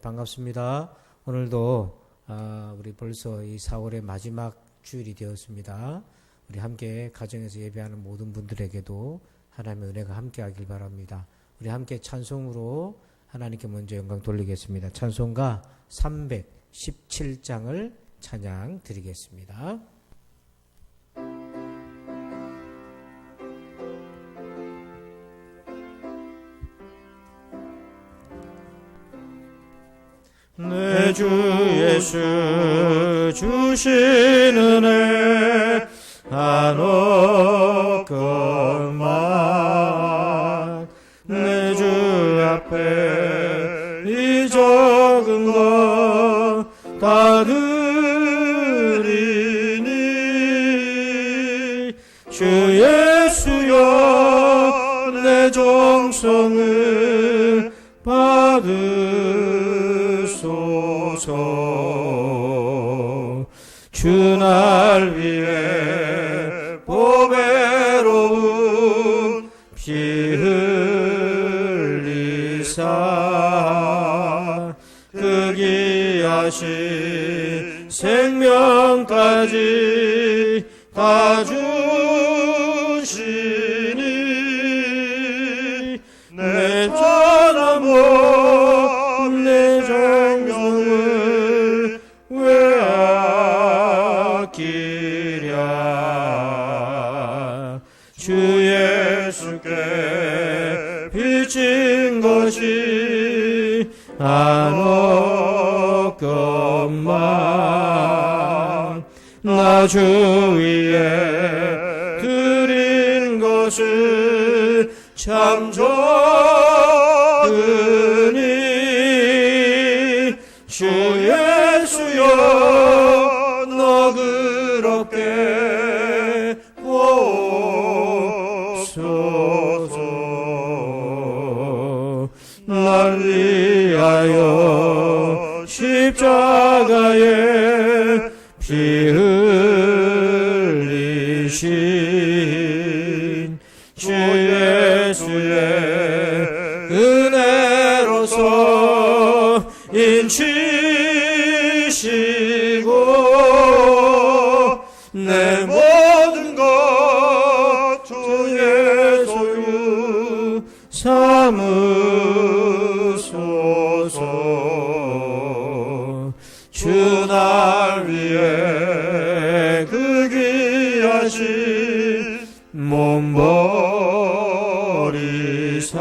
반갑습니다. 오늘도 우리 벌써 이 4월의 마지막 주일이 되었습니다. 우리 함께 가정에서 예배하는 모든 분들에게도 하나님의 은혜가 함께하길 바랍니다. 우리 함께 찬송으로 하나님께 먼저 영광 돌리겠습니다. 찬송가 317장을 찬양 드리겠습니다. 내 주 예수 주신 은혜 한없건만 내 주 앞에 이 적은 것 다 드리니 주 예수여 내 정성을 받으소서. 주 날 위해 보배로운 피 흘리사 그 귀하신 생명까지 다 주시니 내 전함은 내 정성을 왜 아끼랴. 주 예수께 비친 것이 한없건만 나 주 위에 드린 것은 참 적으니 주 예수여 너그럽게 보소서. 날 위하여 십자가에 피 흘리신 주 예수의 은혜로서 인치시고 내 모든 것 주의 소유 삼으소서. 주 날 위해 그 귀하신 몸 버리사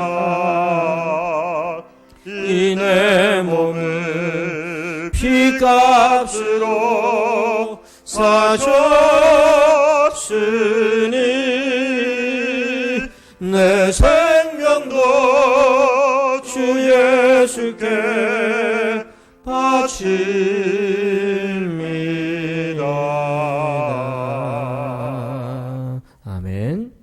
이 내 몸을 피값으로 사셨으니 내 생명도 주 예수께 바칩니다. 아멘.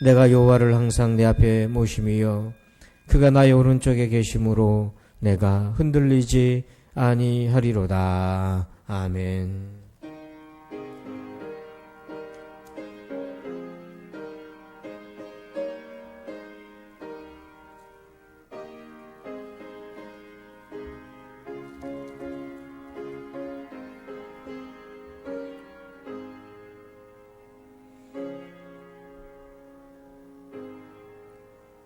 내가 여호와를 항상 내 앞에 모심이여 그가 나의 오른쪽에 계심으로 내가 흔들리지 아니하리로다. 아멘.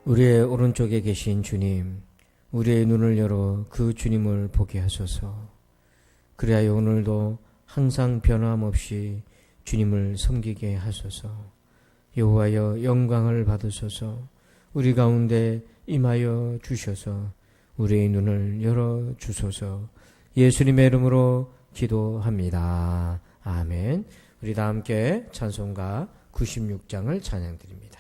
우리의 오른쪽에 계신 주님, 우리의 눈을 열어 그 주님을 보게 하소서. 그리하여 오늘도 항상 변함없이 주님을 섬기게 하소서. 여호와여 영광을 받으소서. 우리 가운데 임하여 주셔서 우리의 눈을 열어 주소서. 예수님의 이름으로 기도합니다. 아멘. 우리 다 함께 찬송가 96장을 찬양드립니다.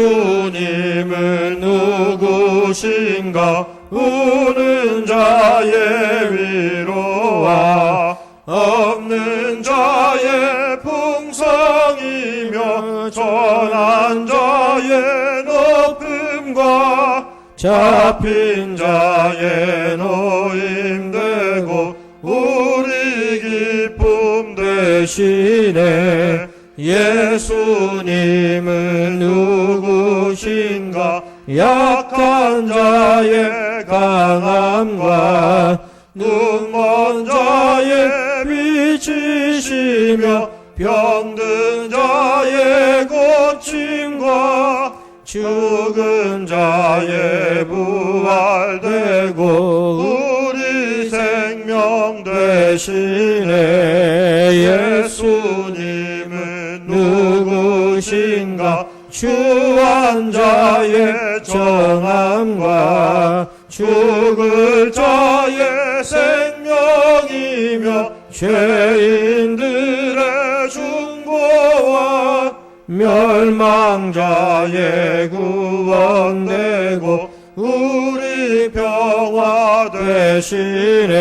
예수님은 누구신가? 우는 자의 위로와 없는 자의 풍성이며 전한 자의 높음과 잡힌 자의 노임되고 되시네. 예수님은 누구신가? 약한 자의 강함과 눈먼 자의 빛이시며 병든 자의 고침과 죽은 자의 부활되고 우리 생명 되시네. 예수님은 누구신가? 추한 자의 정함과 죽을 자의 생명이며 죄인들의 중보와 멸망자의 구원되고 우리 평화 되시네.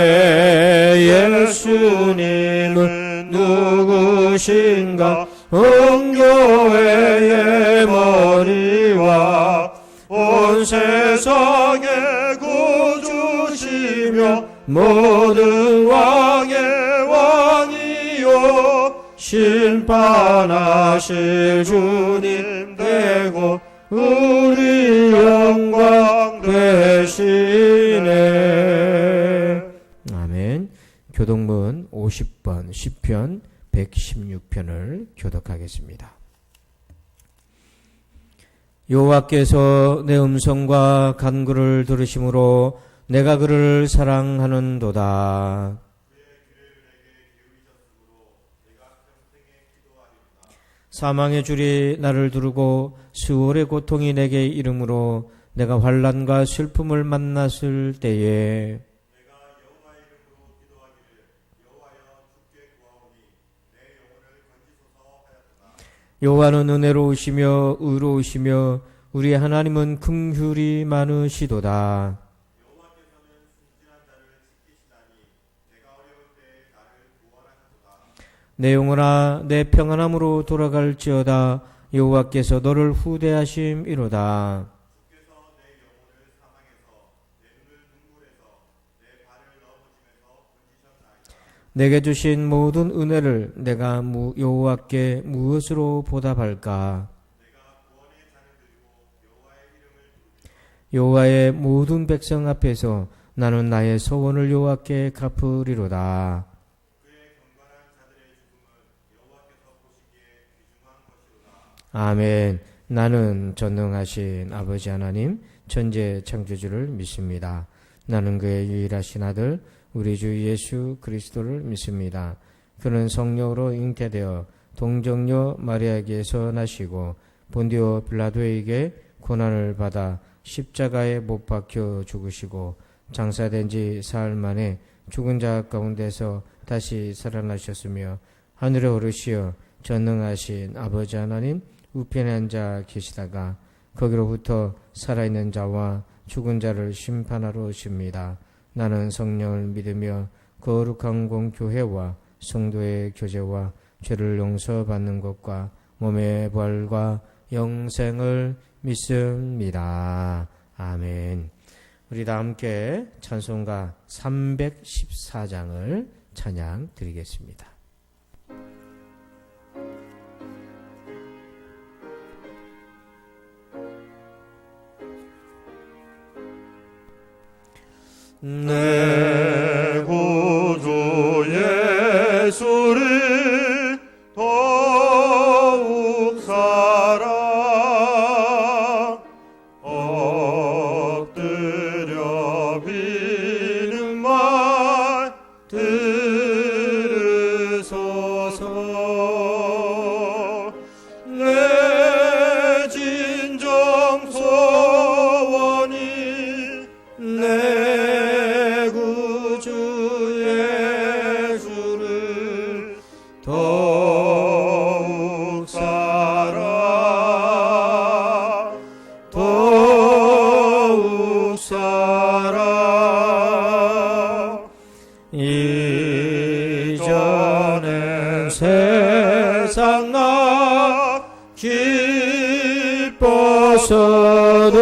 예수님은 누구신가? 온교회의 머리와 온 세상의 구주시며 모든 왕의 왕이요 심판하실 주님 되고 우리 영광 되시네. 아멘. 교독문 50번 시편 116편을 교독하겠습니다. 여호와께서 내 음성과 간구를 들으심으로 내가 그를 사랑하는도다. 사망의 줄이 나를 두르고 수월의 고통이 내게 이름으로 내가 환난과 슬픔을 만났을 때에 여호와는 은혜로우시며 의로우시며 우리 하나님은 긍휼이 많으시도다. 내 영혼아 내 평안함으로 돌아갈지어다. 여호와께서 너를 후대하심이로다. 내게 주신 모든 은혜를 내가 여호와께 무엇으로 보답할까? 여호와의 모든 백성 앞에서 나는 나의 소원을 여호와께 갚으리로다. 아멘. 나는 전능하신 아버지 하나님 천재 창조주를 믿습니다. 나는 그의 유일하신 아들 우리 주 예수 그리스도를 믿습니다. 그는 성령으로 잉태되어 동정녀 마리아에게서 나시고 본디오 빌라도에게 고난을 받아 십자가에 못 박혀 죽으시고 장사된 지 사흘 만에 죽은 자 가운데서 다시 살아나셨으며 하늘에 오르시어 전능하신 아버지 하나님 우편에 앉아 계시다가 거기로부터 살아있는 자와 죽은 자를 심판하러 오십니다. 나는 성령을 믿으며 거룩한 공교회와 성도의 교제와 죄를 용서받는 것과 몸의 부활과 영생을 믿습니다. 아멘. 우리 다 함께 찬송가 314장을 찬양 드리겠습니다. 내 구주 예수를 더욱 사랑 엎드려 비는 말 들으소서. 내 진정 소원이 내 더욱 사랑 더욱 사랑 이전엔 세상 나 기뻤어도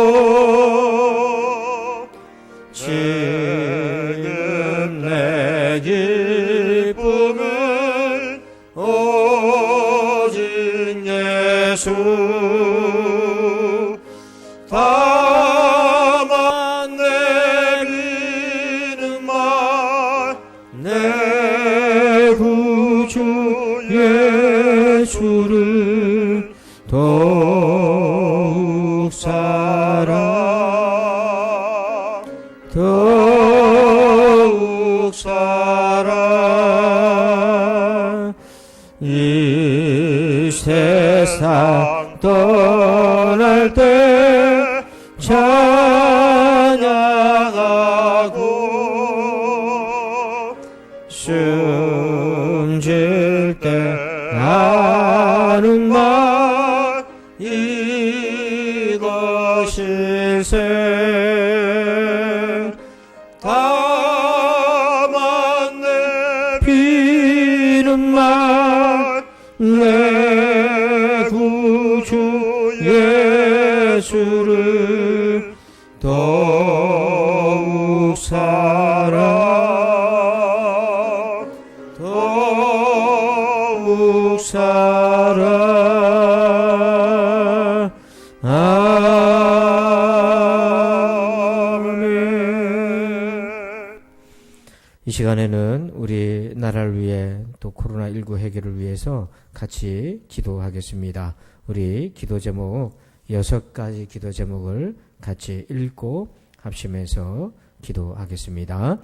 지금 내 기쁨은 예수 다만 내리는 말 내 구주 예수를 더욱 사랑 더욱 사랑 이 세상 떠날 때 찬양하고 숨질 때 하는 말 이것일세 다만 내 비는 말 내 구주 예수를 더욱 사랑 더욱 사랑 아멘. 이 시간에는 우리 나라를 위해 또 코로나19 해결을 위해서 같이 기도하겠습니다. 우리 기도 제목 6가지 기도 제목을 같이 읽고 합심해서 기도하겠습니다.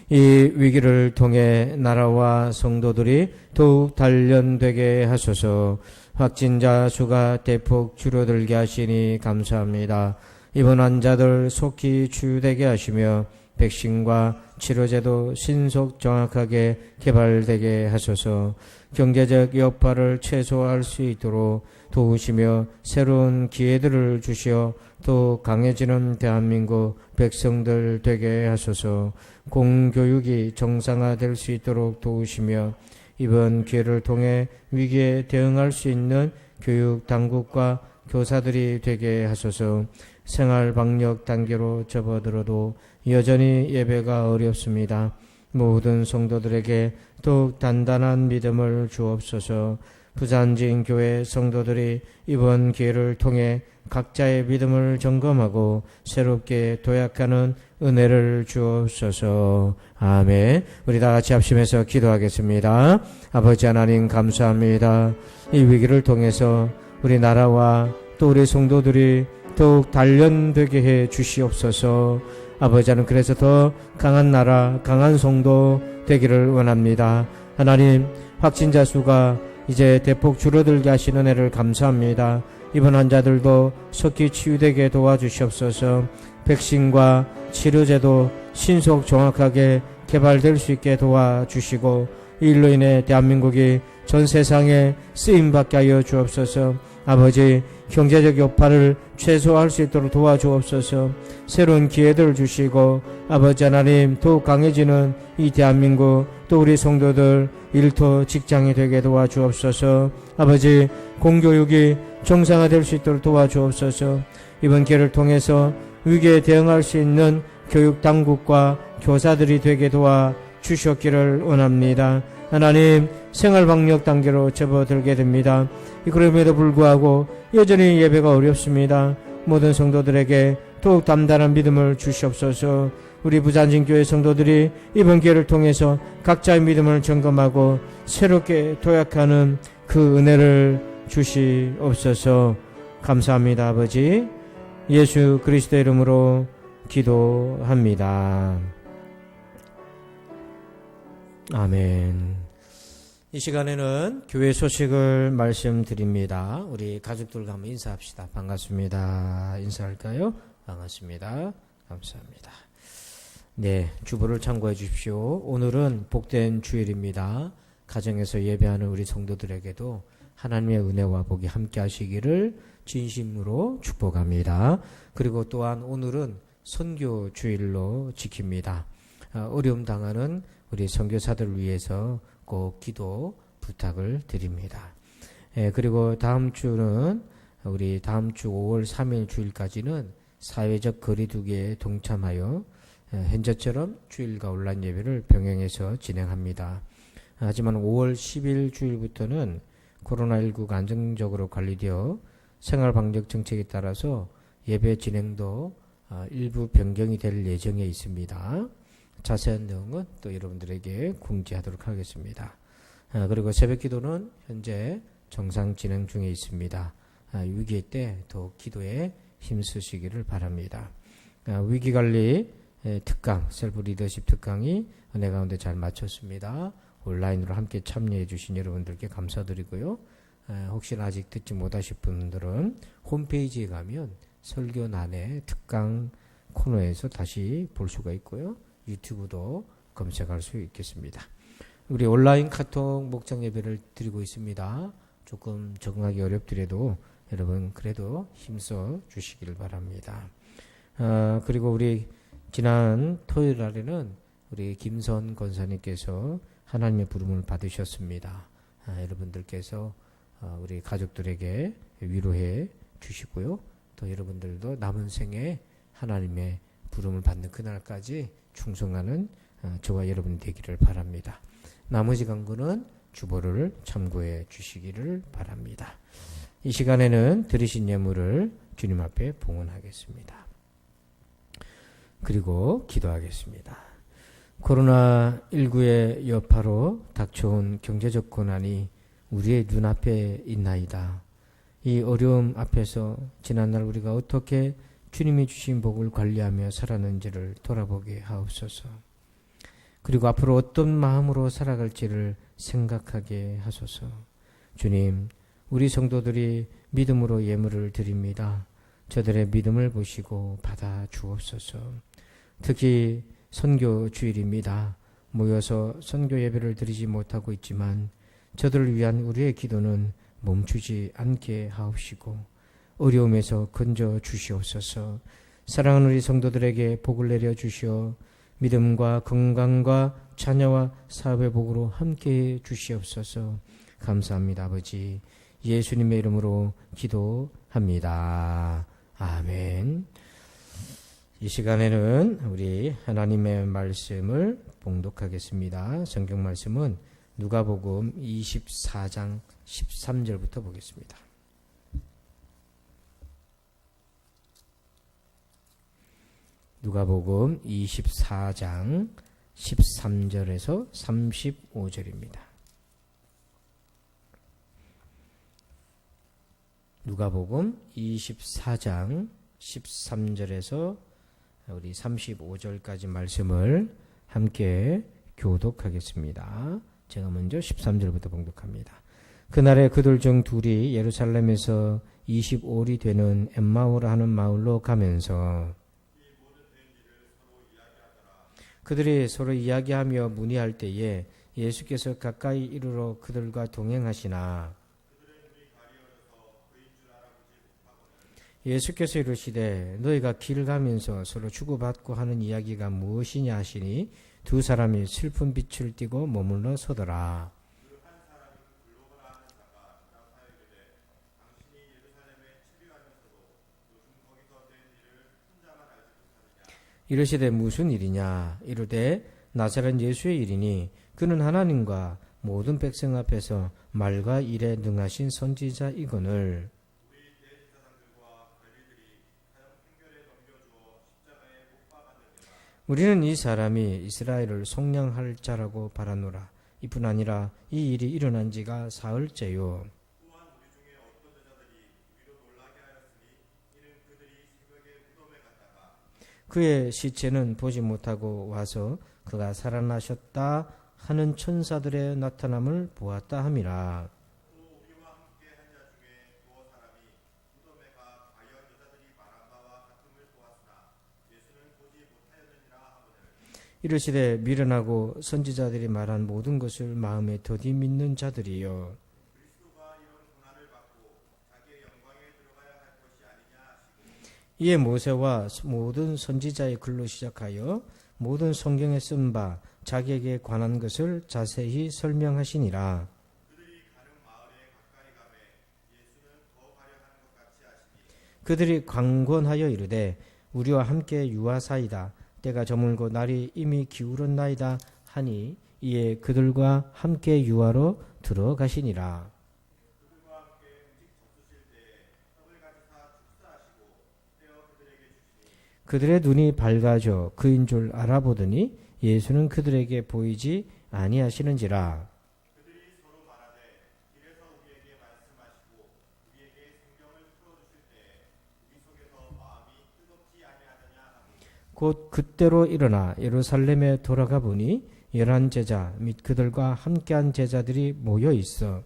이 위기를 통해 나라와 성도들이 더욱 단련되게 하소서. 확진자 수가 대폭 줄어들게 하시니 감사합니다. 입원 환자들 속히 치유되게 하시며 백신과 치료제도 신속 정확하게 개발되게 하소서. 경제적 여파를 최소화할 수 있도록 도우시며 새로운 기회들을 주시어 또 강해지는 대한민국 백성들 되게 하소서. 공교육이 정상화될 수 있도록 도우시며 이번 기회를 통해 위기에 대응할 수 있는 교육 당국과 교사들이 되게 하소서. 생활 방역 단계로 접어들어도 여전히 예배가 어렵습니다. 모든 성도들에게 더욱 단단한 믿음을 주옵소서. 부산진 교회 성도들이 이번 기회를 통해 각자의 믿음을 점검하고 새롭게 도약하는 은혜를 주옵소서. 아멘. 우리 다 같이 합심해서 기도하겠습니다. 아버지 하나님 감사합니다. 이 위기를 통해서 우리 나라와 또 우리 성도들이 더욱 단련되게 해 주시옵소서. 아버지 하나님, 그래서 더 강한 나라, 강한 성도 되기를 원합니다. 하나님, 확진자 수가 이제 대폭 줄어들게 하시는 은혜를 감사합니다. 입원 환자들도 속히 치유되게 도와주시옵소서. 백신과 치료제도 신속 정확하게 개발될 수 있게 도와주시고 이 일로 인해 대한민국이 전 세상에 쓰임받게 하여 주옵소서. 아버지, 경제적 여파를 최소화할 수 있도록 도와주옵소서. 새로운 기회들을 주시고 아버지 하나님, 더욱 강해지는 이 대한민국 또 우리 성도들 일터 직장이 되게 도와주옵소서. 아버지, 공교육이 정상화될 수 있도록 도와주옵소서. 이번 기회를 통해서 위기에 대응할 수 있는 교육 당국과 교사들이 되게 도와주셨기를 원합니다. 하나님, 생활방역 단계로 접어들게 됩니다. 그럼에도 불구하고 여전히 예배가 어렵습니다. 모든 성도들에게 더욱 단단한 믿음을 주시옵소서. 우리 부산진교회 성도들이 이번 기회를 통해서 각자의 믿음을 점검하고 새롭게 도약하는 그 은혜를 주시옵소서. 감사합니다. 아버지, 예수 그리스도의 이름으로 기도합니다. 아멘. 이 시간에는 교회 소식을 말씀드립니다. 우리 가족들과 한번 인사합시다. 반갑습니다. 인사할까요? 반갑습니다. 감사합니다. 네, 주보를 참고해 주십시오. 오늘은 복된 주일입니다. 가정에서 예배하는 우리 성도들에게도 하나님의 은혜와 복이 함께 하시기를 진심으로 축복합니다. 그리고 또한 오늘은 선교 주일로 지킵니다. 어려움 당하는 우리 선교사들을 위해서 꼭 기도 부탁을 드립니다. 그리고 다음 주는 우리 다음 주 5월 3일 주일까지는 사회적 거리두기에 동참하여 현재처럼 주일과 온라인 예배를 병행해서 진행합니다. 하지만 5월 10일 주일부터는 코로나19가 안정적으로 관리되어 생활방역 정책에 따라서 예배 진행도 일부 변경이 될 예정에 있습니다. 자세한 내용은 또 여러분들에게 공지하도록 하겠습니다. 그리고 새벽 기도는 현재 정상 진행 중에 있습니다. 위기 때 더욱 기도에 힘쓰시기를 바랍니다. 위기관리 특강, 셀프 리더십 특강이 은혜 가운데 잘 마쳤습니다. 온라인으로 함께 참여해 주신 여러분들께 감사드리고요. 혹시나 아직 듣지 못하신 분들은 홈페이지에 가면 설교란의 특강 코너에서 다시 볼 수가 있고요. 유튜브도 검색할 수 있겠습니다. 우리 온라인 카톡 목장 예배를 드리고 있습니다. 조금 적응하기 어렵더라도 여러분 그래도 힘써 주시길 바랍니다. 그리고 우리 지난 토요일 날에는 우리 김선 권사님께서 하나님의 부름을 받으셨습니다. 여러분들께서 우리 가족들에게 위로해 주시고요. 또 여러분들도 남은 생에 하나님의 부름을 받는 그날까지 충성하는 저와 여러분이 되기를 바랍니다. 나머지 강구는 주보를 참고해 주시기를 바랍니다. 이 시간에는 드리신 예물을 주님 앞에 봉헌하겠습니다. 그리고 기도하겠습니다. 코로나19의 여파로 닥쳐온 경제적 고난이 우리의 눈앞에 있나이다. 이 어려움 앞에서 지난날 우리가 어떻게 주님이 주신 복을 관리하며 살았는지를 돌아보게 하옵소서. 그리고 앞으로 어떤 마음으로 살아갈지를 생각하게 하소서. 주님, 우리 성도들이 믿음으로 예물을 드립니다. 저들의 믿음을 보시고 받아 주옵소서. 특히 선교 주일입니다. 모여서 선교 예배를 드리지 못하고 있지만 저들을 위한 우리의 기도는 멈추지 않게 하옵시고 어려움에서 건져 주시옵소서. 사랑하는 우리 성도들에게 복을 내려 주시어 믿음과 건강과 자녀와 사업의 복으로 함께해 주시옵소서. 감사합니다. 아버지 예수님의 이름으로 기도합니다. 아멘. 이 시간에는 우리 하나님의 말씀을 봉독하겠습니다. 성경 말씀은 누가복음 24장 13절부터 보겠습니다. 누가복음 24장 13절에서 35절입니다. 누가복음 24장 13절에서 우리 35절까지 말씀을 함께 교독하겠습니다. 제가 먼저 13절부터 봉독합니다. 그날에 그들 중 둘이 예루살렘에서 25리 되는 엠마오라 하는 마을로 가면서 그들이 서로 이야기하며 문의할 때에 예수께서 가까이 이르러 그들과 동행하시나 예수께서 이르시되 너희가 길 가면서 서로 주고받고 하는 이야기가 무엇이냐 하시니 두 사람이 슬픈 빛을 띠고 머물러 서더라. 이르시되 무슨 일이냐 이르되 나사렛 예수의 일이니 그는 하나님과 모든 백성 앞에서 말과 일에 능하신 선지자이거늘 우리는 이 사람이 이스라엘을 속량할 자라고 바라노라. 이뿐 아니라 이 일이 일어난 지가 사흘째요. 그의 시체는 보지 못하고 와서 그가 살아나셨다 하는 천사들의 나타남을 보았다 함이라. 이르시되 미련하고 선지자들이 말한 모든 것을 마음에 더디 믿는 자들이여. 이에 모세와 모든 선지자의 글로 시작하여 모든 성경에 쓴 바 자기에게 관한 것을 자세히 설명하시니라. 그들이 강권하여 이르되 우리와 함께 유하사이다. 때가 저물고 날이 이미 기울었나이다 하니 이에 그들과 함께 유하로 들어가시니라. 그들의 눈이 밝아져 그인 줄 알아보더니 예수는 그들에게 보이지 아니하시는지라. 곧 그때로 일어나 예루살렘에 돌아가 보니 11제자 및 그들과 함께한 제자들이 모여 있어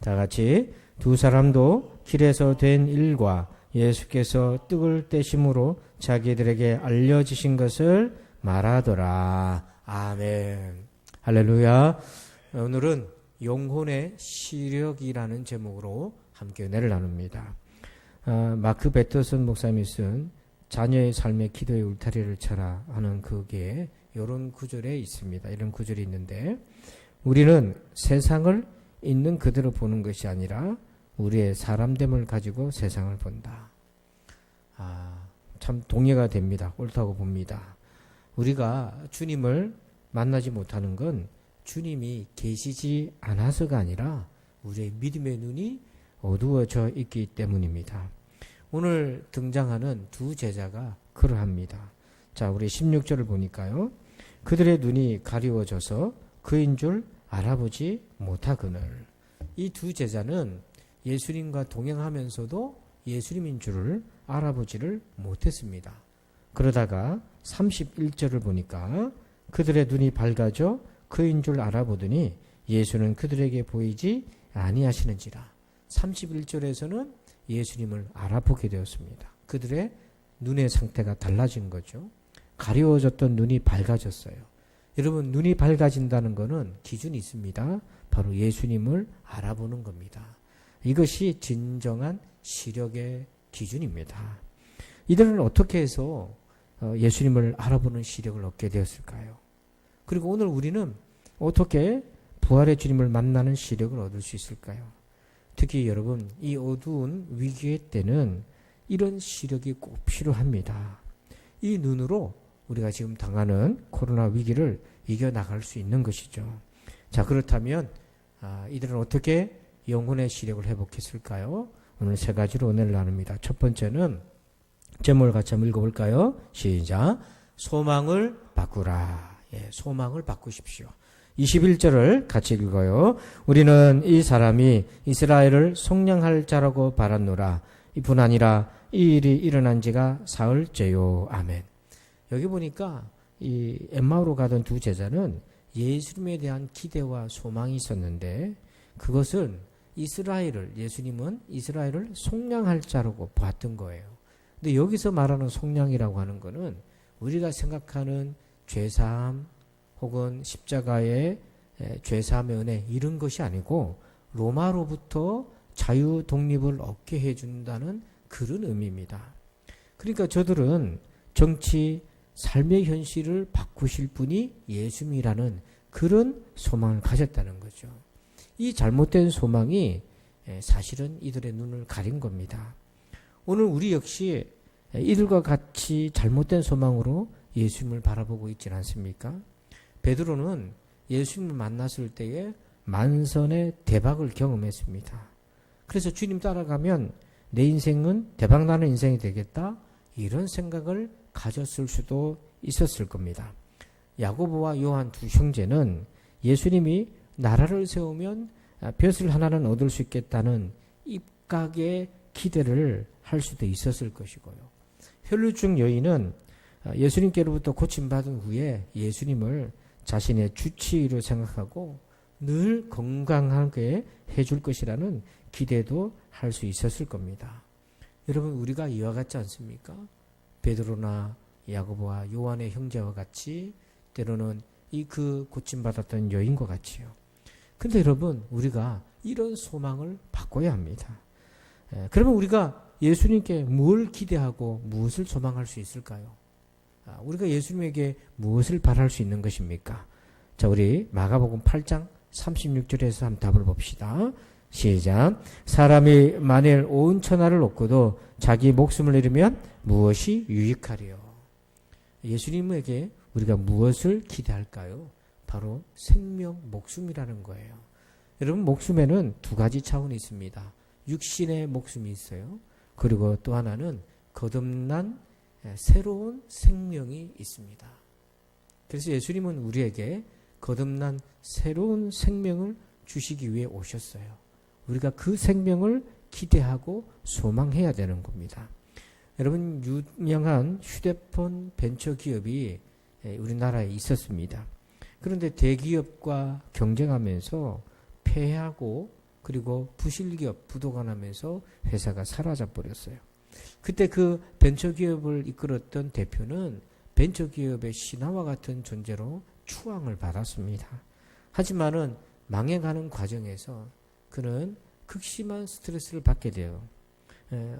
다 같이 두 사람도 길에서 된 일과 예수께서 떡을 떼심으로 자기들에게 알려지신 것을 말하더라. 아멘. 할렐루야. 오늘은 영혼의 시력이라는 제목으로 함께 은혜를 나눕니다. 마크 베터슨 목사님이 쓴 자녀의 삶의 기도의 울타리를 쳐라 하는 그게 이런 구절에 있습니다. 이런 구절이 있는데 우리는 세상을 있는 그대로 보는 것이 아니라 우리의 사람됨을 가지고 세상을 본다. 참 동의가 됩니다. 옳다고 봅니다. 우리가 주님을 만나지 못하는 건 주님이 계시지 않아서가 아니라 우리의 믿음의 눈이 어두워져 있기 때문입니다. 오늘 등장하는 두 제자가 그러합니다. 자, 우리 16절을 보니까요. 그들의 눈이 가리워져서 그인 줄 알아보지 못하거늘. 이 두 제자는 예수님과 동행하면서도 예수님인 줄을 알아보지를 못했습니다. 그러다가 31절을 보니까 그들의 눈이 밝아져 그인 줄 알아보더니 예수는 그들에게 보이지 아니하시는지라. 31절에서는 예수님을 알아보게 되었습니다. 그들의 눈의 상태가 달라진 거죠. 가려워졌던 눈이 밝아졌어요. 여러분, 눈이 밝아진다는 것은 기준이 있습니다. 바로 예수님을 알아보는 겁니다. 이것이 진정한 시력의 기준입니다. 이들은 어떻게 해서 예수님을 알아보는 시력을 얻게 되었을까요? 그리고 오늘 우리는 어떻게 부활의 주님을 만나는 시력을 얻을 수 있을까요? 특히 여러분, 이 어두운 위기의 때는 이런 시력이 꼭 필요합니다. 이 눈으로 우리가 지금 당하는 코로나 위기를 이겨나갈 수 있는 것이죠. 자, 그렇다면 이들은 어떻게 영혼의 시력을 회복했을까요? 오늘 세 가지로 은혜를 나눕니다. 첫 번째는 제목을 같이 한번 읽어볼까요? 시작. 소망을 바꾸라. 예, 소망을 바꾸십시오. 21절을 같이 읽어요. 우리는 이 사람이 이스라엘을 속량할 자라고 바랐노라. 이뿐 아니라 이 일이 일어난 지가 사흘째요. 아멘. 여기 보니까 이 엠마오로 가던 두 제자는 예수님에 대한 기대와 소망이 있었는데 그것은 예수님은 이스라엘을 속량할 자라고 봤던 거예요. 근데 여기서 말하는 속량이라고 하는 것은 우리가 생각하는 죄사함 혹은 십자가의 죄사함의 은혜 이런 것이 아니고 로마로부터 자유 독립을 얻게 해준다는 그런 의미입니다. 그러니까 저들은 정치, 삶의 현실을 바꾸실 분이 예수님이라는 그런 소망을 가졌다는 거죠. 이 잘못된 소망이 사실은 이들의 눈을 가린 겁니다. 오늘 우리 역시 이들과 같이 잘못된 소망으로 예수님을 바라보고 있지는 않습니까? 베드로는 예수님을 만났을 때에 만선의 대박을 경험했습니다. 그래서 주님 따라가면 내 인생은 대박나는 인생이 되겠다 이런 생각을 가졌을 수도 있었을 겁니다. 야고보와 요한 두 형제는 예수님이 나라를 세우면 벼슬 하나는 얻을 수 있겠다는 입각의 기대를 할 수도 있었을 것이고요. 혈루증 여인은 예수님께로부터 고침받은 후에 예수님을 자신의 주치의로 생각하고 늘 건강하게 해줄 것이라는 기대도 할 수 있었을 겁니다. 여러분, 우리가 이와 같지 않습니까? 베드로나 야고보와 요한의 형제와 같이 때로는 그 고침받았던 여인과 같이요. 근데 여러분, 우리가 이런 소망을 바꿔야 합니다. 그러면 우리가 예수님께 뭘 기대하고 무엇을 소망할 수 있을까요? 우리가 예수님에게 무엇을 바랄 수 있는 것입니까? 자, 우리 마가복음 8장 36절에서 한번 답을 봅시다. 시작. 사람이 만일 온 천하를 얻고도 자기 목숨을 잃으면 무엇이 유익하리요? 예수님에게 우리가 무엇을 기대할까요? 바로 생명, 목숨이라는 거예요. 여러분, 목숨에는 두 가지 차원이 있습니다. 육신의 목숨이 있어요. 그리고 또 하나는 거듭난 새로운 생명이 있습니다. 그래서 예수님은 우리에게 거듭난 새로운 생명을 주시기 위해 오셨어요. 우리가 그 생명을 기대하고 소망해야 되는 겁니다. 여러분, 유명한 휴대폰 벤처기업이 우리나라에 있었습니다. 그런데 대기업과 경쟁하면서 패하고 그리고 부실기업, 부도가 나면서 회사가 사라져 버렸어요. 그때 그 벤처기업을 이끌었던 대표는 벤처기업의 신하와 같은 존재로 추앙을 받았습니다. 하지만은 망해가는 과정에서 그는 극심한 스트레스를 받게 돼요.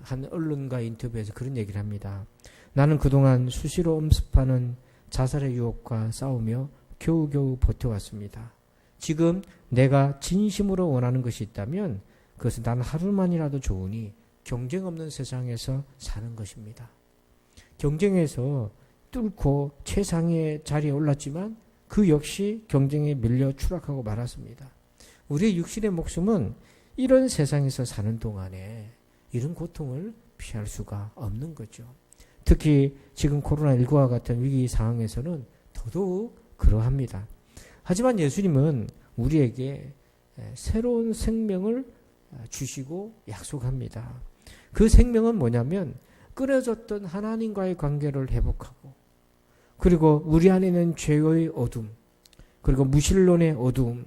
한 언론과 인터뷰에서 그런 얘기를 합니다. 나는 그동안 수시로 엄습하는 자살의 유혹과 싸우며 겨우겨우 버텨왔습니다. 지금 내가 진심으로 원하는 것이 있다면 그것은 단 하루만이라도 좋으니 경쟁 없는 세상에서 사는 것입니다. 경쟁에서 뚫고 최상의 자리에 올랐지만 그 역시 경쟁에 밀려 추락하고 말았습니다. 우리의 육신의 목숨은 이런 세상에서 사는 동안에 이런 고통을 피할 수가 없는 거죠. 특히 지금 코로나19와 같은 위기 상황에서는 더더욱 그러합니다. 하지만 예수님은 우리에게 새로운 생명을 주시고 약속합니다. 그 생명은 뭐냐면 끊어졌던 하나님과의 관계를 회복하고 그리고 우리 안에 있는 죄의 어둠 그리고 무신론의 어두움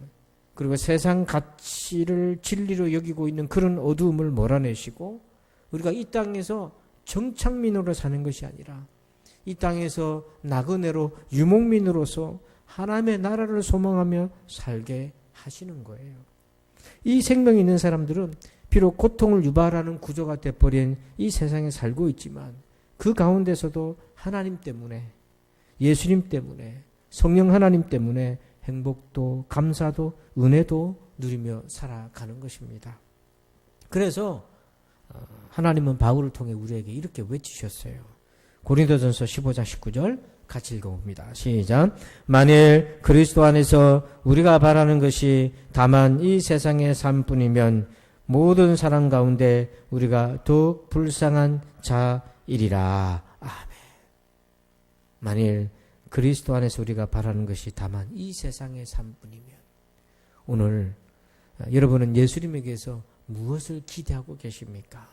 그리고 세상 가치를 진리로 여기고 있는 그런 어두움을 몰아내시고 우리가 이 땅에서 정착민으로 사는 것이 아니라 이 땅에서 나그네로 유목민으로서 하나님의 나라를 소망하며 살게 하시는 거예요. 이 생명이 있는 사람들은 비록 고통을 유발하는 구조가 되어버린 이 세상에 살고 있지만 그 가운데서도 하나님 때문에 예수님 때문에 성령 하나님 때문에 행복도 감사도 은혜도 누리며 살아가는 것입니다. 그래서 하나님은 바울을 통해 우리에게 이렇게 외치셨어요. 고린도전서 15장 19절 같이 읽어봅니다. 시작. 만일 그리스도 안에서 우리가 바라는 것이 다만 이 세상의 삶뿐이면 모든 사람 가운데 우리가 더욱 불쌍한 자이리라. 아멘. 만일 그리스도 안에서 우리가 바라는 것이 다만 이 세상의 삶뿐이면 오늘 여러분은 예수님에게서 무엇을 기대하고 계십니까?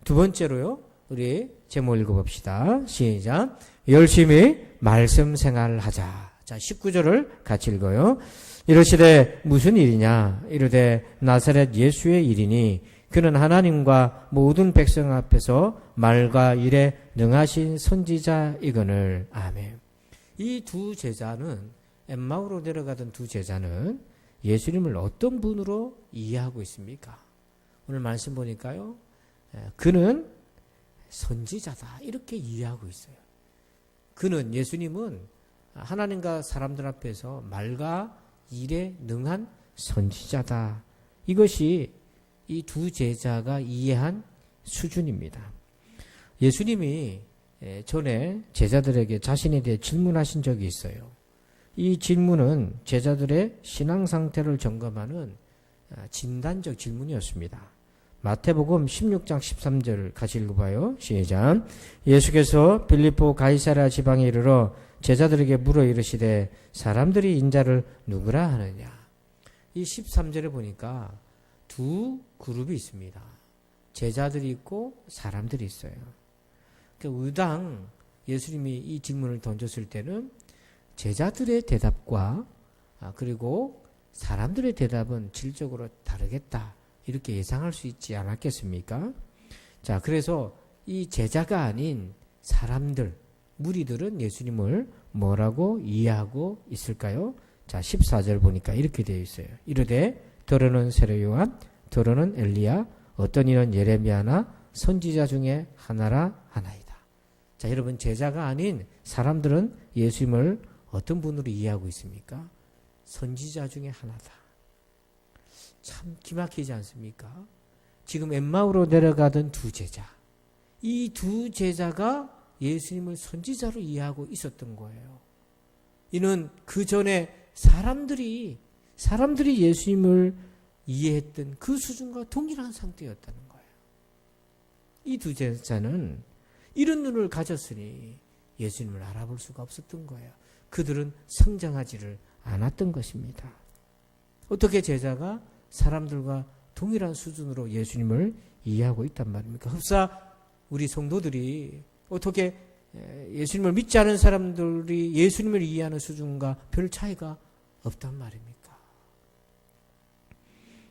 두 번째로요. 우리 제목 읽어봅시다. 시작. 열심히 말씀 생활하자. 자, 19절을 같이 읽어요. 이르시되 무슨 일이냐? 이르되 나사렛 예수의 일이니 그는 하나님과 모든 백성 앞에서 말과 일에 능하신 선지자이거늘. 아멘. 이 두 제자는 엠마오로 내려가던 두 제자는 예수님을 어떤 분으로 이해하고 있습니까? 오늘 말씀 보니까요. 그는 선지자다 이렇게 이해하고 있어요. 그는 예수님은 하나님과 사람들 앞에서 말과 일에 능한 선지자다. 이것이 이 두 제자가 이해한 수준입니다. 예수님이 전에 제자들에게 자신에 대해 질문하신 적이 있어요. 이 질문은 제자들의 신앙 상태를 점검하는 진단적 질문이었습니다. 마태복음 16장 13절 같이 읽어봐요. 시작. 예수께서 빌립보 가이사랴 지방에 이르러 제자들에게 물어 이르시되 사람들이 인자를 누구라 하느냐. 이 13절에 보니까 두 그룹이 있습니다. 제자들이 있고 사람들이 있어요. 그러니까 의당 예수님이 이 질문을 던졌을 때는 제자들의 대답과 그리고 사람들의 대답은 질적으로 다르겠다. 이렇게 예상할 수 있지 않았겠습니까? 자, 그래서 이 제자가 아닌 사람들, 무리들은 예수님을 뭐라고 이해하고 있을까요? 자, 14절 보니까 이렇게 되어 있어요. 이르되 더러는 세례 요한, 더러는 엘리야, 어떤 이는 예레미야나 선지자 중에 하나라 하나이다. 자, 여러분 제자가 아닌 사람들은 예수님을 어떤 분으로 이해하고 있습니까? 선지자 중에 하나다. 참 기막히지 않습니까? 지금 엠마오로 내려가던 두 제자. 이 두 제자가 예수님을 선지자로 이해하고 있었던 거예요. 이는 그 전에 사람들이 예수님을 이해했던 그 수준과 동일한 상태였다는 거예요. 이 두 제자는 이런 눈을 가졌으니 예수님을 알아볼 수가 없었던 거예요. 그들은 성장하지를 않았던 것입니다. 어떻게 제자가 사람들과 동일한 수준으로 예수님을 이해하고 있단 말입니까? 흡사 우리 성도들이 어떻게 예수님을 믿지 않은 사람들이 예수님을 이해하는 수준과 별 차이가 없단 말입니까?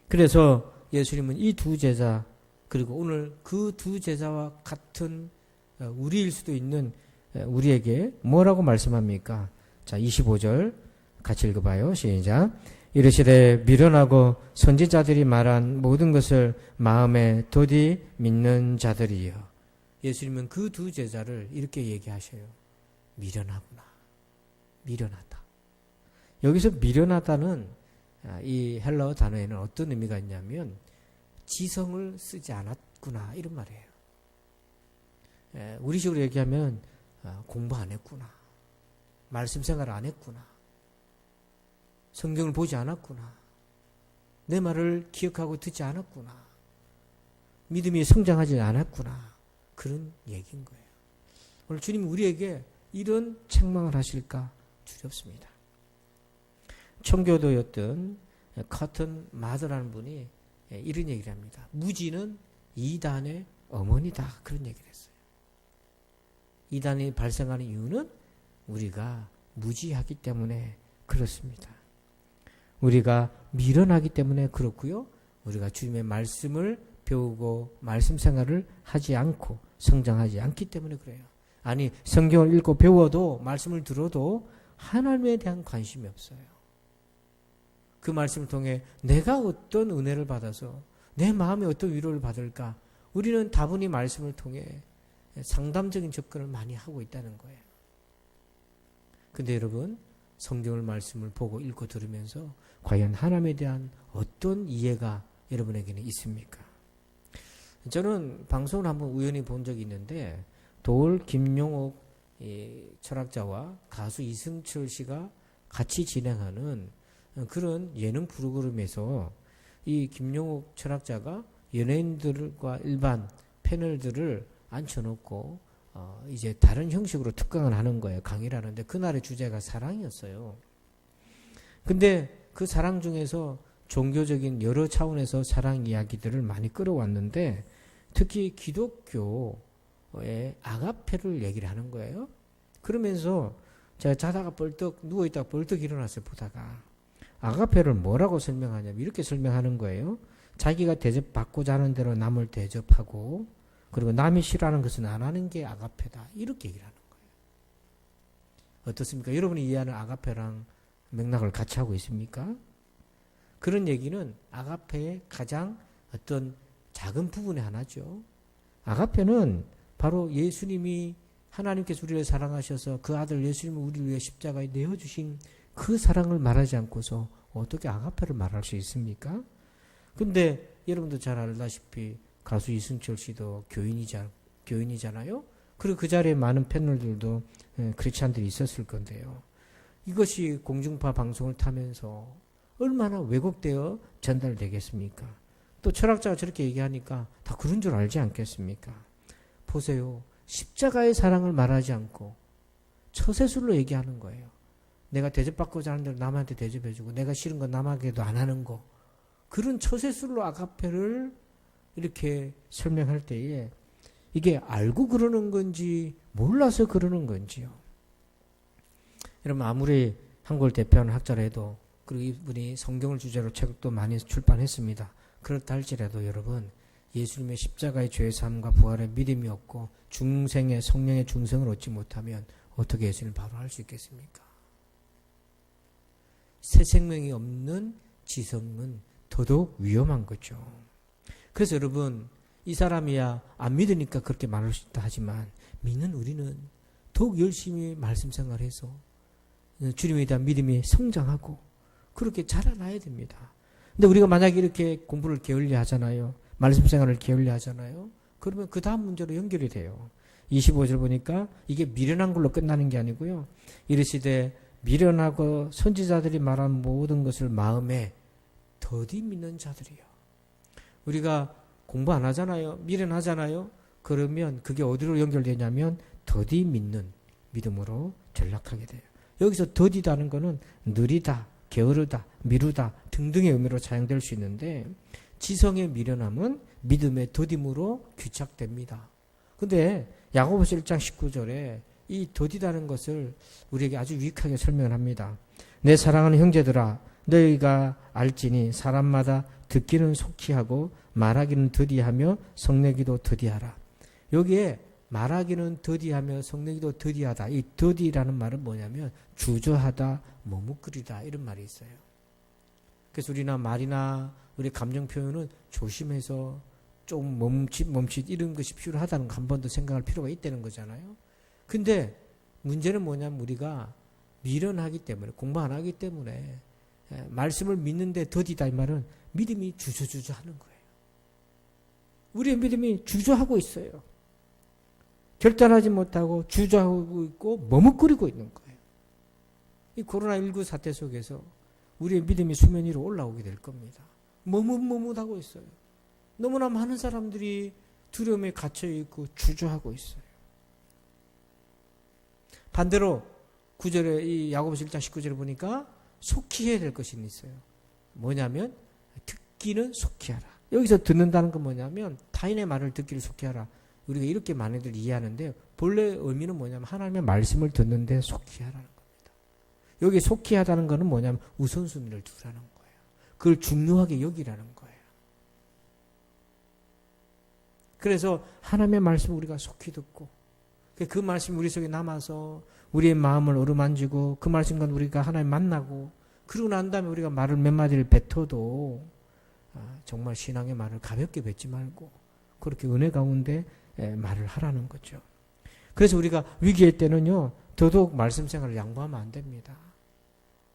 그래서 예수님은 이 두 제자 그리고 오늘 그 두 제자와 같은 우리일 수도 있는 우리에게 뭐라고 말씀합니까? 자, 25절 같이 읽어봐요. 시작. 이르시되 미련하고 선지자들이 말한 모든 것을 마음에 도디 믿는 자들이여. 예수님은 그 두 제자를 이렇게 얘기하셔요. 미련하구나. 미련하다. 여기서 미련하다는 이 헬라어 단어에는 어떤 의미가 있냐면 지성을 쓰지 않았구나 이런 말이에요. 우리식으로 얘기하면 공부 안 했구나. 말씀 생활 안 했구나. 성경을 보지 않았구나. 내 말을 기억하고 듣지 않았구나. 믿음이 성장하지 않았구나. 그런 얘기인 거예요. 오늘 주님이 우리에게 이런 책망을 하실까 두렵습니다. 청교도였던 커튼 마더라는 분이 이런 얘기를 합니다. 무지는 이단의 어머니다. 그런 얘기를 했어요. 이단이 발생하는 이유는 우리가 무지하기 때문에 그렇습니다. 우리가 미련하기 때문에 그렇고요. 우리가 주님의 말씀을 배우고 말씀 생활을 하지 않고 성장하지 않기 때문에 그래요. 아니 성경을 읽고 배워도 말씀을 들어도 하나님에 대한 관심이 없어요. 그 말씀을 통해 내가 어떤 은혜를 받아서 내 마음에 어떤 위로를 받을까? 우리는 다분히 말씀을 통해 상담적인 접근을 많이 하고 있다는 거예요. 근데 여러분 성경을 말씀을 보고 읽고 들으면서 과연 하나님에 대한 어떤 이해가 여러분에게는 있습니까? 저는 방송을 한번 우연히 본 적이 있는데 도올 김용옥 철학자와 가수 이승철 씨가 같이 진행하는 그런 예능 프로그램에서 이 김용옥 철학자가 연예인들과 일반 패널들을 앉혀놓고 이제 다른 형식으로 특강을 하는 거예요. 강의를 하는데 그날의 주제가 사랑이었어요. 근데 그 사랑 중에서 종교적인 여러 차원에서 사랑 이야기들을 많이 끌어왔는데 특히 기독교의 아가페를 얘기를 하는 거예요. 그러면서 제가 자다가 벌떡 누워있다가 벌떡 일어났어요. 보다가 아가페를 뭐라고 설명하냐면 이렇게 설명하는 거예요. 자기가 대접받고자 하는 대로 남을 대접하고 그리고 남이 싫어하는 것은 안 하는 게 아가페다. 이렇게 얘기를 하는 거예요. 어떻습니까? 여러분이 이해하는 아가페랑 맥락을 같이 하고 있습니까? 그런 얘기는 아가페의 가장 어떤 작은 부분의 하나죠. 아가페는 바로 예수님이 하나님께서 우리를 사랑하셔서 그 아들 예수님을 우리를 위해 십자가에 내어주신 그 사랑을 말하지 않고서 어떻게 아가페를 말할 수 있습니까? 근데 여러분도 잘 알다시피 가수 이승철 씨도 교인이잖아요. 그리고 그 자리에 많은 패널들도 크리스찬들이 있었을 건데요. 이것이 공중파 방송을 타면서 얼마나 왜곡되어 전달되겠습니까? 또 철학자가 저렇게 얘기하니까 다 그런 줄 알지 않겠습니까? 보세요. 십자가의 사랑을 말하지 않고 처세술로 얘기하는 거예요. 내가 대접받고자 하는 대로 남한테 대접해주고 내가 싫은 거 남에게도 안 하는 거. 그런 처세술로 아가페를 이렇게 설명할 때에 이게 알고 그러는 건지 몰라서 그러는 건지요. 여러분 아무리 한국을 대표하는 학자라도 그리고 이분이 성경을 주제로 책도 많이 출판했습니다. 그렇다 할지라도 여러분 예수님의 십자가의 죄의 삶과 부활의 믿음이 없고 중생의 성령의 중생을 얻지 못하면 어떻게 예수님을 바로 할 수 있겠습니까? 새 생명이 없는 지성은 더더욱 위험한 거죠. 그래서 여러분 이 사람이야 안 믿으니까 그렇게 말할 수 있다 하지만 믿는 우리는 더욱 열심히 말씀 생활해서 주님에 대한 믿음이 성장하고 그렇게 자라나야 됩니다. 근데 우리가 만약에 이렇게 공부를 게을리 하잖아요. 말씀 생활을 게을리 하잖아요. 그러면 그 다음 문제로 연결이 돼요. 25절 보니까 이게 미련한 걸로 끝나는 게 아니고요. 이르시되 미련하고 선지자들이 말한 모든 것을 마음에 더디 믿는 자들이요. 우리가 공부 안 하잖아요. 미련하잖아요. 그러면 그게 어디로 연결되냐면 더디 믿는 믿음으로 전락하게 돼요. 여기서 더디다는 것은 느리다, 게으르다, 미루다 등등의 의미로 사용될 수 있는데 지성의 미련함은 믿음의 더딤으로 귀착됩니다. 근데 야고보서 1장 19절에 이 더디다는 것을 우리에게 아주 유익하게 설명을 합니다. 내 사랑하는 형제들아 너희가 알지니 사람마다 듣기는 속히 하고 말하기는 더디하며 성내기도 더디하라. 여기에 말하기는 더디하며 성내기도 더디하다. 이 더디라는 말은 뭐냐면 주저하다, 머뭇거리다 이런 말이 있어요. 그래서 우리나 말이나 우리 감정 표현은 조심해서 좀 멈칫 이런 것이 필요하다는 거 한 번 더 생각할 필요가 있다는 거잖아요. 근데 문제는 뭐냐면 우리가 미련하기 때문에 공부 안 하기 때문에 말씀을 믿는데 더디다 이 말은 믿음이 주저주저 하는 거예요. 우리의 믿음이 주저하고 있어요. 결단하지 못하고 주저하고 있고 머뭇거리고 있는 거예요. 이 코로나19 사태 속에서 우리의 믿음이 수면 위로 올라오게 될 겁니다. 머뭇머뭇하고 있어요. 너무나 많은 사람들이 두려움에 갇혀있고 주저하고 있어요. 반대로 9절에 이 야고보서 1장 19절에 보니까 속히 해야 될 것이 있어요. 뭐냐면 듣기는 속히 하라. 여기서 듣는다는 건 뭐냐면 타인의 말을 듣기를 속히 하라. 우리가 이렇게 많이들 이해하는데 본래 의미는 뭐냐면 하나님의 말씀을 듣는데 속히 하라는 겁니다. 여기 속히 하다는 것은 뭐냐면 우선순위를 두라는 거예요. 그걸 중요하게 여기라는 거예요. 그래서 하나님의 말씀을 우리가 속히 듣고 그 말씀이 우리 속에 남아서 우리의 마음을 어루만지고 그 말씀과 우리가 하나님 만나고 그러고 난 다음에 우리가 말을 몇 마디를 뱉어도 정말 신앙의 말을 가볍게 뱉지 말고 그렇게 은혜 가운데 말을 하라는 거죠. 그래서 우리가 위기의 때는요 더더욱 말씀 생활을 양보하면 안 됩니다.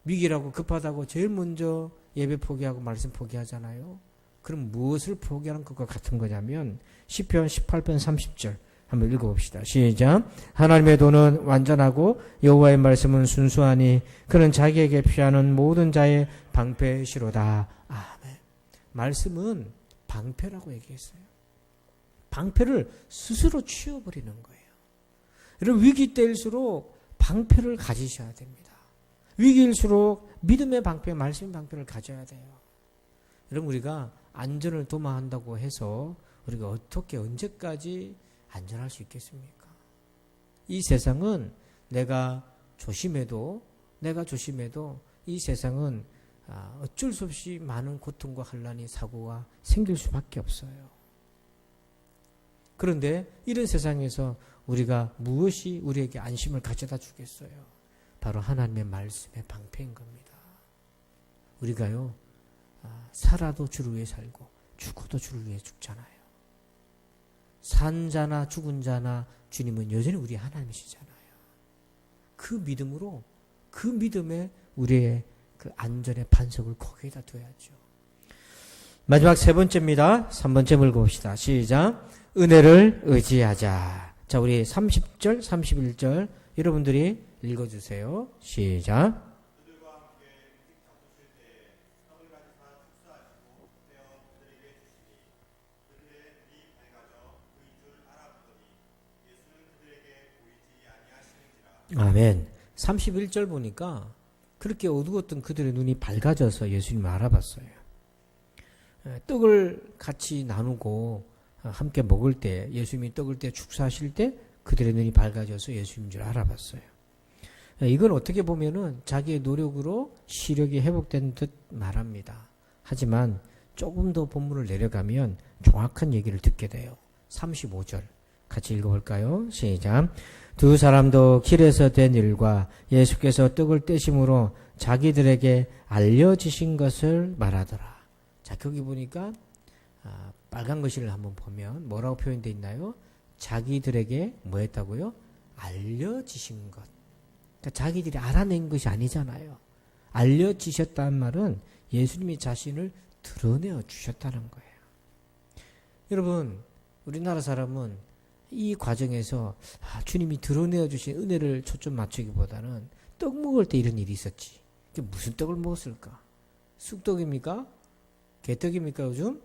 위기라고 급하다고 제일 먼저 예배 포기하고 말씀 포기하잖아요. 그럼 무엇을 포기하는 것과 같은 거냐면 시편 18편 30절 한번 읽어봅시다. 시작. 하나님의 도는 완전하고 여호와의 말씀은 순수하니 그는 자기에게 피하는 모든 자의 방패시로다. 아멘. 말씀은 방패라고 얘기했어요. 방패를 스스로 치워버리는 거예요. 여러분 위기 때일수록 방패를 가지셔야 됩니다. 위기일수록 믿음의 방패, 말씀의 방패를 가져야 돼요. 여러분 우리가 안전을 도모한다고 해서 우리가 어떻게 언제까지 안전할 수 있겠습니까? 이 세상은 내가 조심해도 이 세상은 어쩔 수 없이 많은 고통과 환난이 사고가 생길 수밖에 없어요. 그런데 이런 세상에서 우리가 무엇이 우리에게 안심을 가져다 주겠어요? 바로 하나님의 말씀의 방패인 겁니다. 우리가요 살아도 주를 위해 살고 죽어도 주를 위해 죽잖아요. 산 자나 죽은 자나 주님은 여전히 우리 하나님이시잖아요. 그 믿음으로 그 믿음에 우리의 그 안전의 반석을 거기에다 둬야죠. 마지막 세 번째입니다. 3번째 읽어봅시다. 시작. 은혜를 의지하자. 자, 우리 30절, 31절 여러분들이 읽어주세요. 시작. 아멘. 31절 보니까 그렇게 어두웠던 그들의 눈이 밝아져서 예수님을 알아봤어요. 떡을 같이 나누고 함께 먹을 때 예수님이 떡을 때 축사하실 때 그들의 눈이 밝아져서 예수님인 줄 알아봤어요. 이건 어떻게 보면은 자기의 노력으로 시력이 회복된 듯 말합니다. 하지만 조금 더 본문을 내려가면 정확한 얘기를 듣게 돼요. 35절 같이 읽어볼까요? 시작. 두 사람도 길에서 된 일과 예수께서 떡을 떼심으로 자기들에게 알려지신 것을 말하더라. 자, 거기 보니까 빨간 글씨를 한번 보면 뭐라고 표현되어 있나요? 자기들에게 뭐 했다고요? 알려지신 것. 그러니까 자기들이 알아낸 것이 아니잖아요. 알려지셨다는 말은 예수님이 자신을 드러내어 주셨다는 거예요. 여러분, 우리나라 사람은 이 과정에서 주님이 드러내어 주신 은혜를 초점 맞추기보다는 떡 먹을 때 이런 일이 있었지. 이게 무슨 떡을 먹었을까? 쑥떡입니까? 개떡입니까 요즘?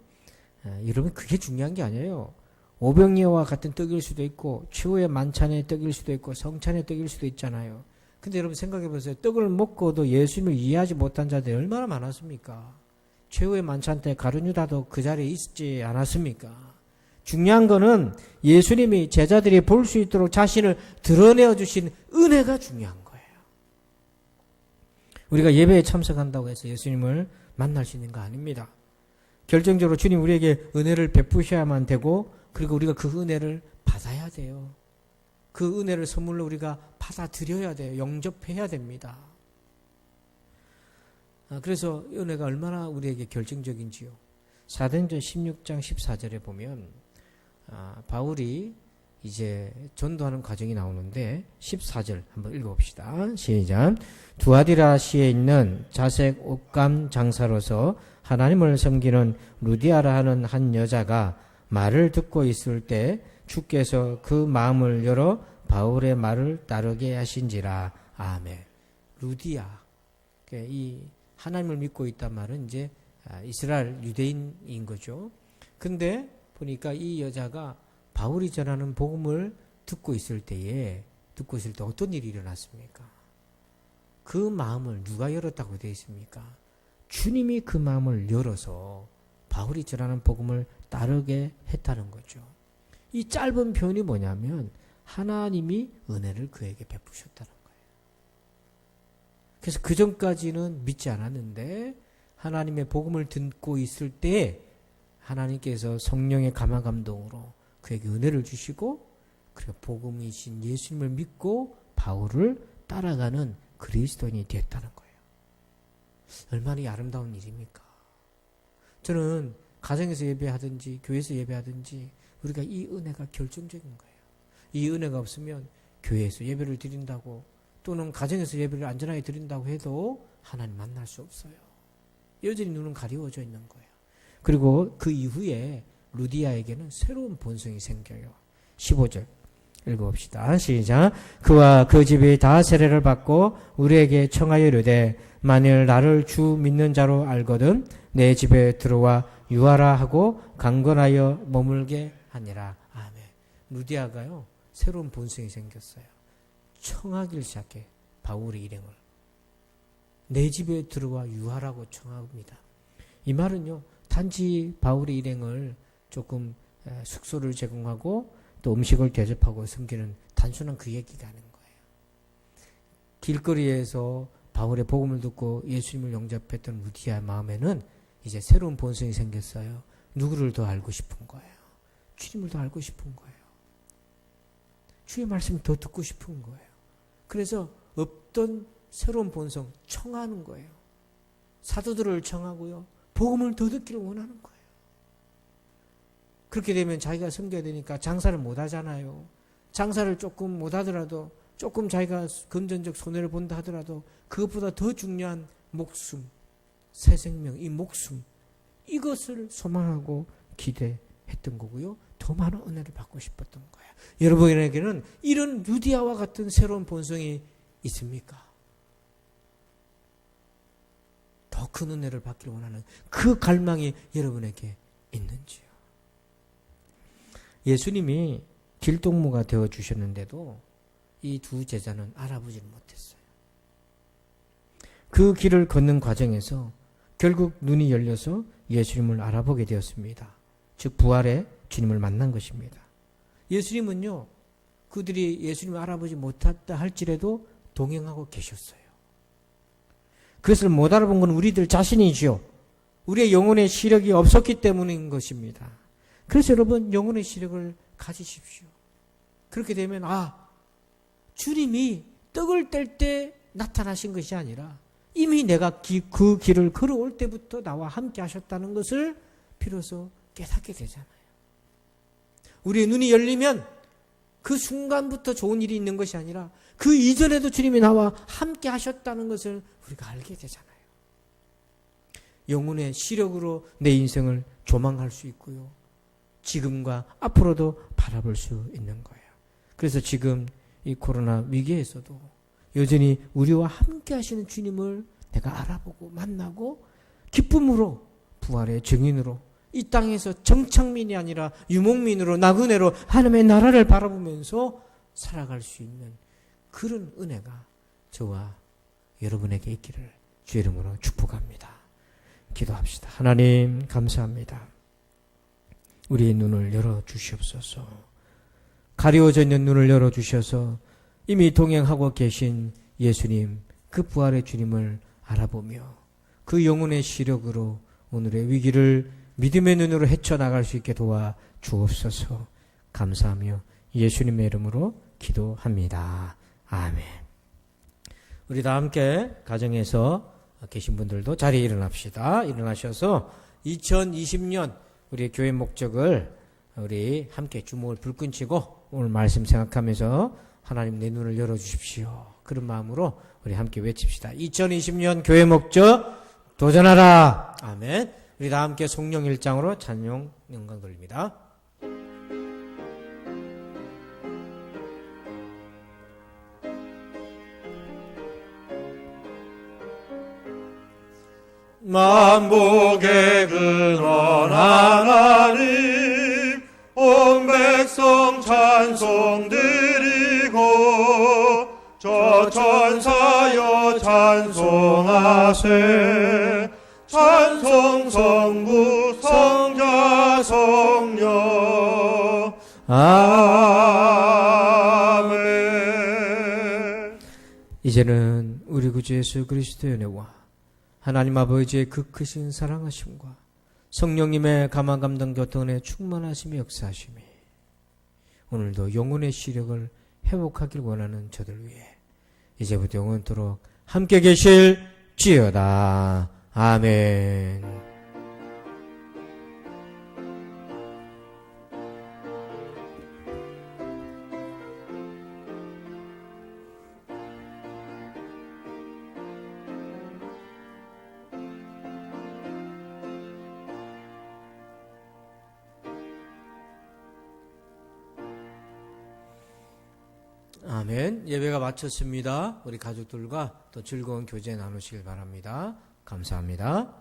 여러분 그게 중요한 게 아니에요. 오병이어와 같은 떡일 수도 있고 최후의 만찬의 떡일 수도 있고 성찬의 떡일 수도 있잖아요. 근데 여러분 생각해 보세요. 떡을 먹고도 예수님을 이해하지 못한 자들이 얼마나 많았습니까? 최후의 만찬 때 가룟유다도 그 자리에 있지 않았습니까? 중요한 거는 예수님이 제자들이 볼 수 있도록 자신을 드러내어 주신 은혜가 중요한 거예요. 우리가 예배에 참석한다고 해서 예수님을 만날 수 있는 거 아닙니다. 결정적으로 주님 우리에게 은혜를 베푸셔야만 되고 그리고 우리가 그 은혜를 받아야 돼요. 그 은혜를 선물로 우리가 받아들여야 돼요. 영접해야 됩니다. 그래서 은혜가 얼마나 우리에게 결정적인지요. 사도행전 16장 14절에 보면 바울이 이제 전도하는 과정이 나오는데 14절 한번 읽어봅시다. 시작. 두아디라시에 있는 자색 옷감 장사로서 하나님을 섬기는 루디아라 하는 한 여자가 말을 듣고 있을 때 주께서 그 마음을 열어 바울의 말을 따르게 하신지라. 아멘. 루디아. 이 하나님을 믿고 있단 말은 이제 이스라엘 유대인인 거죠. 근데 보니까 이 여자가 바울이 전하는 복음을 듣고 있을 때 어떤 일이 일어났습니까? 그 마음을 누가 열었다고 되어 있습니까? 주님이 그 마음을 열어서 바울이 전하는 복음을 따르게 했다는 거죠. 이 짧은 표현이 뭐냐면 하나님이 은혜를 그에게 베푸셨다는 거예요. 그래서 그 전까지는 믿지 않았는데 하나님의 복음을 듣고 있을 때 하나님께서 성령의 감화 감동으로 그에게 은혜를 주시고 그리고 복음이신 예수님을 믿고 바울을 따라가는 그리스도인이 되었다는 거예요. 얼마나 아름다운 일입니까? 저는 가정에서 예배하든지 교회에서 예배하든지 우리가 이 은혜가 결정적인 거예요. 이 은혜가 없으면 교회에서 예배를 드린다고 또는 가정에서 예배를 안전하게 드린다고 해도 하나님 만날 수 없어요. 여전히 눈은 가리워져 있는 거예요. 그리고 그 이후에 루디아에게는 새로운 본성이 생겨요. 15절 읽어봅시다. 시작. 그와 그 집이 다 세례를 받고 우리에게 청하여 이르되 만일 나를 주 믿는 자로 알거든 내 집에 들어와 유하라 하고 강건하여 머물게 하니라. 아멘. 루디아가요 새로운 본성이 생겼어요. 청하기 시작해. 바울의 일행을 내 집에 들어와 유하라고 청합니다. 이 말은요 단지 바울의 일행을 조금 숙소를 제공하고 또 음식을 대접하고 섬기는 단순한 그 얘기가 아닌 거예요. 길거리에서 바울의 복음을 듣고 예수님을 영접했던 루디아의 마음에는 이제 새로운 본성이 생겼어요. 누구를 더 알고 싶은 거예요. 주님을 더 알고 싶은 거예요. 주의 말씀을 더 듣고 싶은 거예요. 그래서 없던 새로운 본성, 청하는 거예요. 사도들을 청하고요. 복음을 더 듣기를 원하는 거예요. 그렇게 되면 자기가 섬겨야 되니까 장사를 못 하잖아요. 장사를 조금 못 하더라도 조금 자기가 금전적 손해를 본다 하더라도 그것보다 더 중요한 목숨, 새 생명, 이 목숨 이것을 소망하고 기대했던 거고요. 더 많은 은혜를 받고 싶었던 거예요. 여러분에게는 이런 루디아와 같은 새로운 본성이 있습니까? 더 큰 은혜를 받기를 원하는 그 갈망이 여러분에게 있는지요? 예수님이 길동무가 되어주셨는데도 이 두 제자는 알아보지를 못했어요. 그 길을 걷는 과정에서 결국 눈이 열려서 예수님을 알아보게 되었습니다. 즉 부활의 주님을 만난 것입니다. 예수님은요. 그들이 예수님을 알아보지 못했다 할지라도 동행하고 계셨어요. 그것을 못 알아본 건 우리들 자신이지요. 우리의 영혼의 시력이 없었기 때문인 것입니다. 그래서 여러분 영혼의 시력을 가지십시오. 그렇게 되면 주님이 떡을 뗄 때 나타나신 것이 아니라 이미 내가 그 길을 걸어올 때부터 나와 함께 하셨다는 것을 비로소 깨닫게 되잖아요. 우리의 눈이 열리면 그 순간부터 좋은 일이 있는 것이 아니라 그 이전에도 주님이 나와 함께 하셨다는 것을 우리가 알게 되잖아요. 영혼의 시력으로 내 인생을 조망할 수 있고요. 지금과 앞으로도 바라볼 수 있는 거예요. 그래서 지금 이 코로나 위기에서도 여전히 우리와 함께 하시는 주님을 내가 알아보고 만나고 기쁨으로 부활의 증인으로 이 땅에서 정착민이 아니라 유목민으로 나그네로 하나님의 나라를 바라보면서 살아갈 수 있는 그런 은혜가 저와 여러분에게 있기를 주 이름으로 축복합니다. 기도합시다. 하나님 감사합니다. 우리의 눈을 열어주시옵소서. 가려워져 있는 눈을 열어주셔서 이미 동행하고 계신 예수님, 그 부활의 주님을 알아보며 그 영혼의 시력으로 오늘의 위기를 믿음의 눈으로 헤쳐나갈 수 있게 도와 주옵소서. 감사하며 예수님의 이름으로 기도합니다. 아멘. 우리 다 함께 가정에서 계신 분들도 자리에 일어납시다. 일어나셔서 2020년 우리의 교회 목적을 우리 함께 주목을 불끈 치고 오늘 말씀 생각하면서 하나님 내 눈을 열어주십시오. 그런 마음으로 우리 함께 외칩시다. 2020년 교회 목적 도전하라. 아멘. 우리 다 함께 성령 1장으로 찬양 영광 돌립니다. 만복의 근원 하나님 온 백성 찬송 드리고 저 천사여 찬송하세 찬송 성부 성자 성령 아멘. 이제는 우리 구주 예수 그리스도의 은혜와 하나님 아버지의 그 크신 사랑하심과 성령님의 감화 감동 교통의 충만하심이 역사하심이 오늘도 영혼의 시력을 회복하길 원하는 저들 위해 이제부터 영원토록 함께 계실지어다. 아멘. 아멘. 예배가 마쳤습니다. 우리 가족들과 또 즐거운 교제 나누시길 바랍니다. 감사합니다.